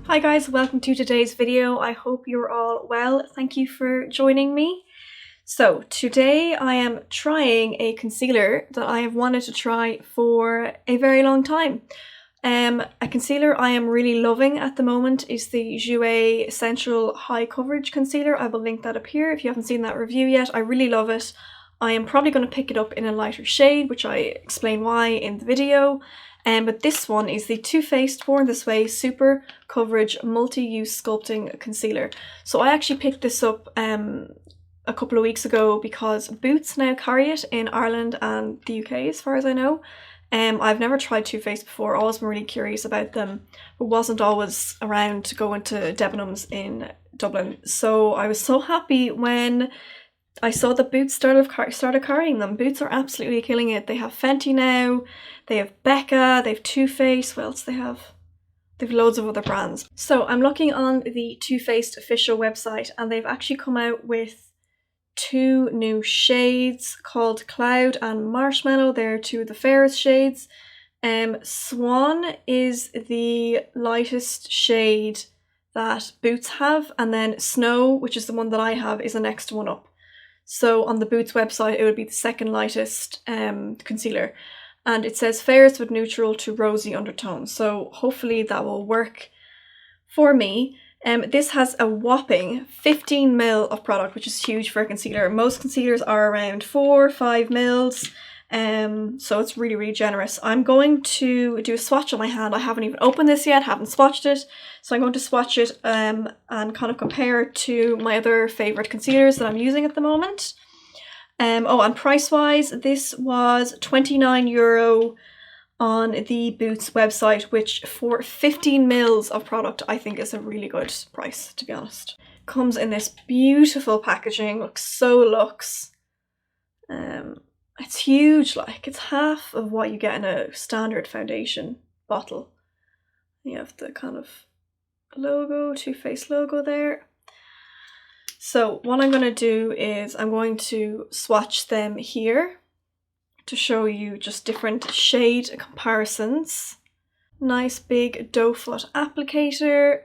Hi guys, welcome to today's video. I hope you're all well. Thank you for joining me. So today I am trying a concealer that I have wanted to try for a very long time. A concealer I am really loving at the moment is the Jouer Essential High Coverage Concealer. I will link that up here if you haven't seen that review yet. I really love it. I am probably going to pick it up in a lighter shade, which I explain why in the video. But this one is the Too Faced Born This Way Super Coverage Multi-Use Sculpting Concealer. So I actually picked this up a couple of weeks ago because Boots now carry it in Ireland and the UK as far as I know. I've never tried Too Faced before, always been really curious about them, but wasn't always around to go into Debenhams in Dublin. So I was so happy when I saw that Boots started carrying them. Boots are absolutely killing it. They have Fenty now, they have Becca, they have Too Faced, what else they have? They have loads of other brands. So I'm looking on the Too Faced official website and they've actually come out with two new shades called Cloud and Marshmallow. They're two of the fairest shades. Swan is the lightest shade that Boots have, and then Snow, which is the one that I have, is the next one up. So on the Boots website, it would be the second lightest concealer. And it says fairest with neutral to rosy undertones. So hopefully that will work for me. This has a whopping 15 ml of product, which is huge for a concealer. Most concealers are around 4-5 ml. So it's really, really generous. I'm going to do a swatch on my hand. I haven't even opened this yet, haven't swatched it. So I'm going to swatch it and kind of compare it to my other favourite concealers that I'm using at the moment. Oh, and price-wise, this was €29 on the Boots website, which for 15 ml of product, I think is a really good price, to be honest. Comes in this beautiful packaging, looks so luxe. It's huge, like it's half of what you get in a standard foundation bottle. You have the kind of logo, Too Faced logo there. So what I'm going to do is I'm going to swatch them here to show you just different shade comparisons. Nice big doe foot applicator.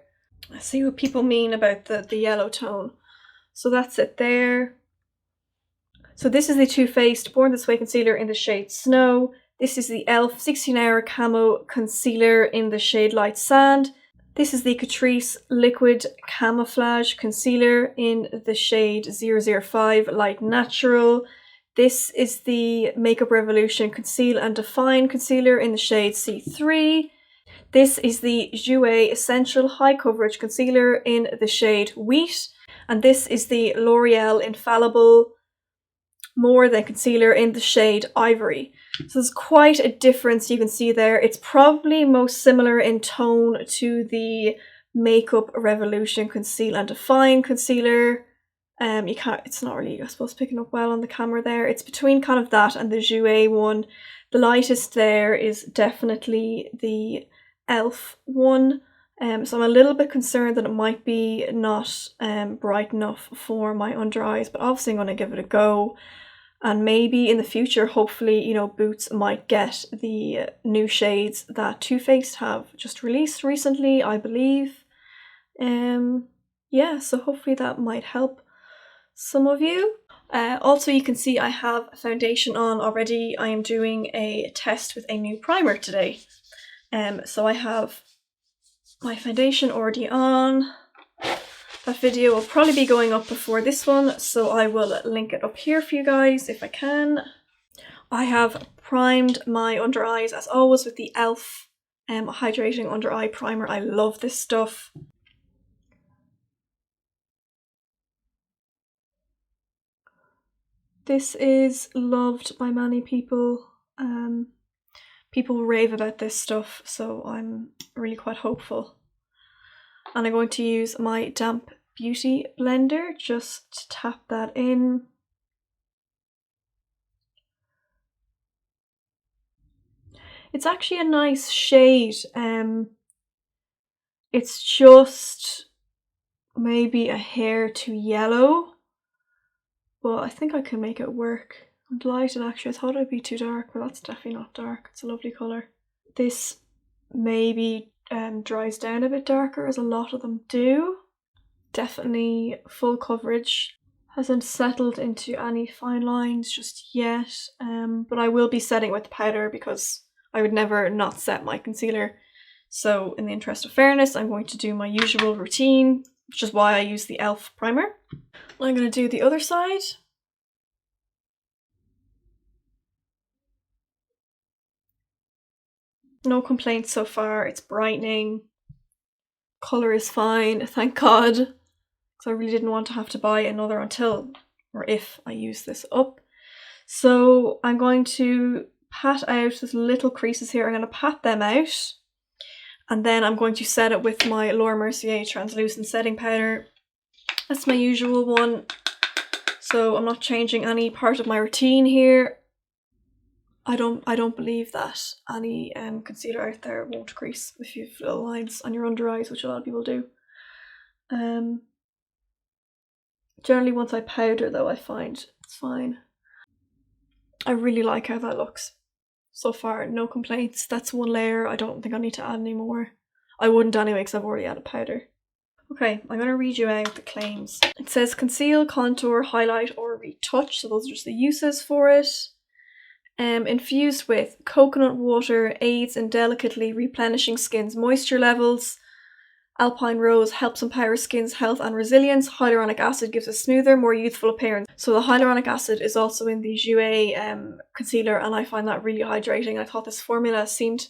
I see what people mean about the yellow tone. So that's it there. So this is the Too Faced Born This Way concealer in the shade Snow. This is the e.l.f. 16-Hour Camo Concealer in the shade Light Sand. This is the Catrice Liquid Camouflage Concealer in the shade 005 Light Natural. This is the Makeup Revolution Conceal and Define Concealer in the shade C3. This is the Jouer Essential High Coverage Concealer in the shade Wheat. And this is the L'Oreal Infallible More Than Concealer in the shade Ivory. So there's quite a difference you can see there. It's probably most similar in tone to the Makeup Revolution Conceal and Define Concealer. It's not really, I suppose, picking up well on the camera there. It's between kind of that and the Jouer one. The lightest there is definitely the e.l.f. one. So I'm a little bit concerned that it might be not bright enough for my under eyes, but obviously I'm going to give it a go. And maybe in the future, hopefully, you know, Boots might get the new shades that Too Faced have just released recently, I believe. Yeah, so hopefully that might help some of you. Also, you can see I have foundation on already. I am doing a test with a new primer today. So I have my foundation already on. That video will probably be going up before this one, so I will link it up here for you guys if I can. I have primed my under eyes as always with the e.l.f. Hydrating Under Eye Primer. I love this stuff. This is loved by many people. People rave about this stuff, so I'm really quite hopeful. And I'm going to use my Damp Beauty blender just to tap that in. It's actually a nice shade. It's just maybe a hair too yellow, but I think I can make it work. I'm delighted actually. I thought it would be too dark, but that's definitely not dark. It's a lovely colour. This maybe dries down a bit darker, as a lot of them do. Definitely full coverage. Hasn't settled into any fine lines just yet, but I will be setting with powder because I would never not set my concealer. So in the interest of fairness, I'm going to do my usual routine, which is why I use the e.l.f. primer. I'm going to do the other side. No complaints so far. It's brightening. Colour is fine, thank God. Because I really didn't want to have to buy another until, or if I use this up. So I'm going to pat out these little creases here. I'm going to pat them out. And then I'm going to set it with my Laura Mercier translucent setting powder. That's my usual one. So I'm not changing any part of my routine here. I don't believe that any concealer out there won't crease if you've little lines on your under eyes, which a lot of people do. Generally once I powder though, I find it's fine. I really like how that looks. So far, no complaints. That's one layer. I don't think I need to add any more. I wouldn't anyway because I've already added powder. Okay, I'm going to read you out the claims. It says conceal, contour, highlight or retouch. So those are just the uses for it. Infused with coconut water, aids in delicately replenishing skin's moisture levels. Alpine Rose helps empower skin's health and resilience. Hyaluronic acid gives a smoother, more youthful appearance. So the hyaluronic acid is also in the Jouer concealer, and I find that really hydrating. I thought this formula seemed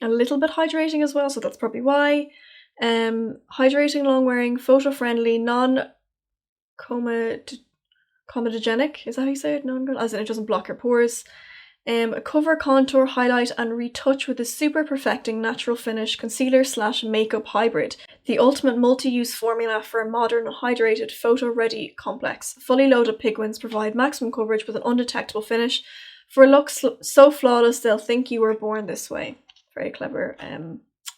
a little bit hydrating as well, so that's probably why. Hydrating, long-wearing, photo-friendly, non-comedogenic. Is that how you say it? As in it doesn't block your pores. Cover, contour, highlight and retouch with a super perfecting natural finish concealer / makeup hybrid. The ultimate multi-use formula for a modern, hydrated, photo-ready complex. Fully loaded pigments provide maximum coverage with an undetectable finish. For a look so flawless they'll think you were born this way. Very clever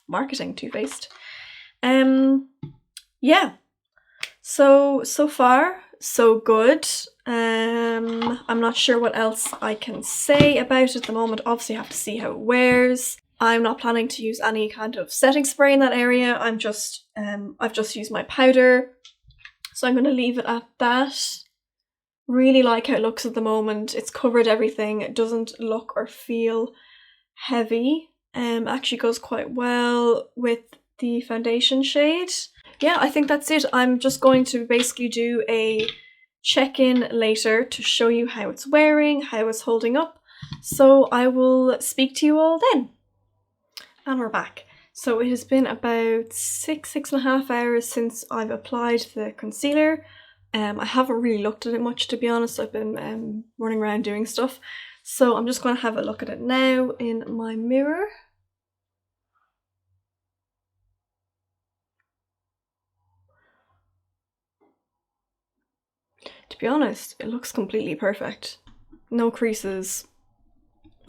marketing, Too Faced. Yeah. So far, so good. I'm not sure what else I can say about it at the moment. Obviously I have to see how it wears. I'm not planning to use any kind of setting spray in that area. I've just used my powder. So I'm going to leave it at that. Really like how it looks at the moment. It's covered everything. It doesn't look or feel heavy. Actually goes quite well with the foundation shade. Yeah, I think that's it. I'm just going to basically do a check-in later to show you how it's wearing, how it's holding up. So I will speak to you all then. And we're back. So it has been about 6.5 hours since I've applied the concealer. I haven't really looked at it much, to be honest. I've been running around doing stuff. So I'm just going to have a look at it now in my mirror. To be honest, it looks completely perfect. No creases.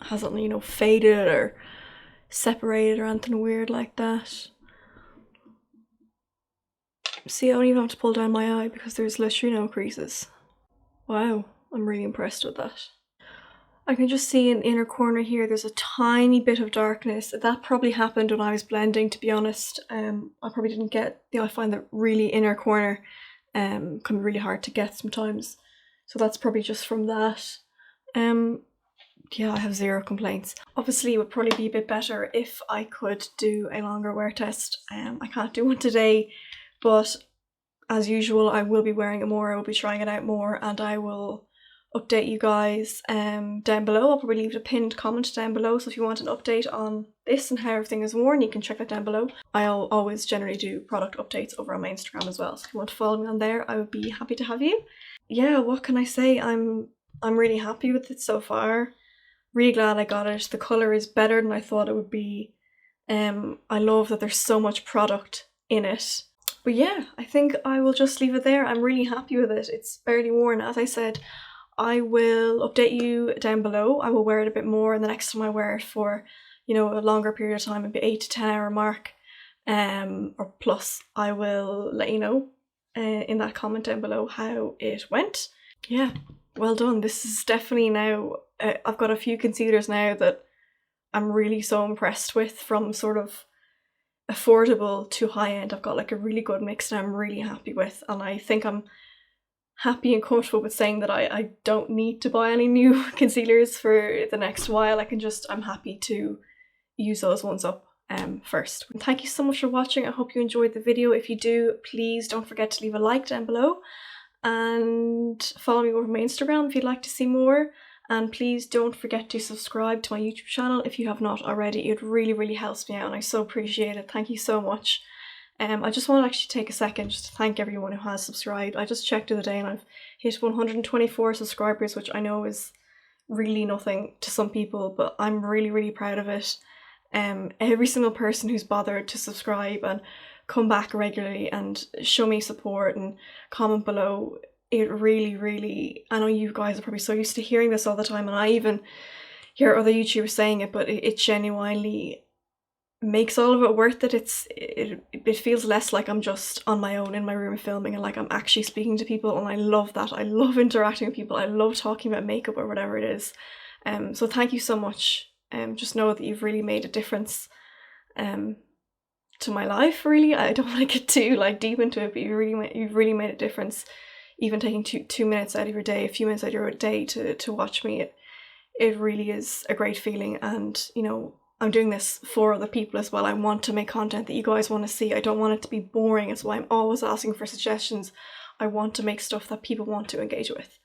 Hasn't, you know, faded or separated or anything weird like that. See, I don't even have to pull down my eye because there's literally no creases. Wow, I'm really impressed with that. I can just see in the inner corner here there's a tiny bit of darkness. That probably happened when I was blending, to be honest. I probably didn't get, I find that really inner corner can be really hard to get sometimes. So that's probably just from that. Yeah, I have zero complaints. Obviously it would probably be a bit better if I could do a longer wear test. I can't do one today, but as usual I will be wearing it more, I will be trying it out more, and I will update you guys down below. I'll probably leave a pinned comment down below, so if you want an update on this and how everything is worn, you can check that down below. I'll always generally do product updates over on my Instagram as well, so if you want to follow me on there, I would be happy to have you. Yeah, what can I say? I'm really happy with it so far. Really glad I got it. The colour is better than I thought it would be. I love that there's so much product in it. But yeah, I think I will just leave it there. I'm really happy with it. It's barely worn. As I said, I will update you down below. I will wear it a bit more, and the next time I wear it for, you know, a longer period of time, maybe 8 to 10 hour mark, or plus, I will let you know in that comment down below how it went. Yeah, well done. This is definitely now, I've got a few concealers now that I'm really so impressed with, from sort of affordable to high end. I've got like a really good mix that I'm really happy with, and I think I'm happy and comfortable with saying that I don't need to buy any new concealers for the next while. I'm happy to use those ones up first. Thank you so much for watching. I hope you enjoyed the video. If you do, please don't forget to leave a like down below and follow me over my Instagram if you'd like to see more. And please don't forget to subscribe to my YouTube channel if you have not already. It really helps me out and I so appreciate it. Thank you so much. I just want to actually take a second just to thank everyone who has subscribed. I just checked the other day and I've hit 124 subscribers, which I know is really nothing to some people, but I'm really proud of it. Every single person who's bothered to subscribe and come back regularly and show me support and comment below, it really, I know you guys are probably so used to hearing this all the time, and I even hear other YouTubers saying it, but it genuinely makes all of it worth it. It feels less like I'm just on my own in my room filming and like I'm actually speaking to people, and I love that. I love interacting with people. I love talking about makeup or whatever it is. So thank you so much. Just know that you've really made a difference to my life, really. I don't want to get too like deep into it, but you've really made a difference. Even taking two minutes out of your day, a few minutes out of your day to watch me, it really is a great feeling. And you know, I'm doing this for other people as well. I want to make content that you guys want to see. I don't want it to be boring. It's why I'm always asking for suggestions. I want to make stuff that people want to engage with.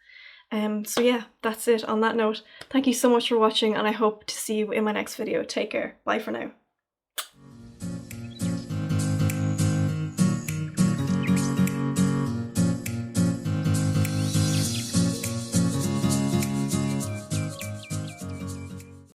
So yeah, that's it. On that note, thank you so much for watching, and I hope to see you in my next video. Take care. Bye for now.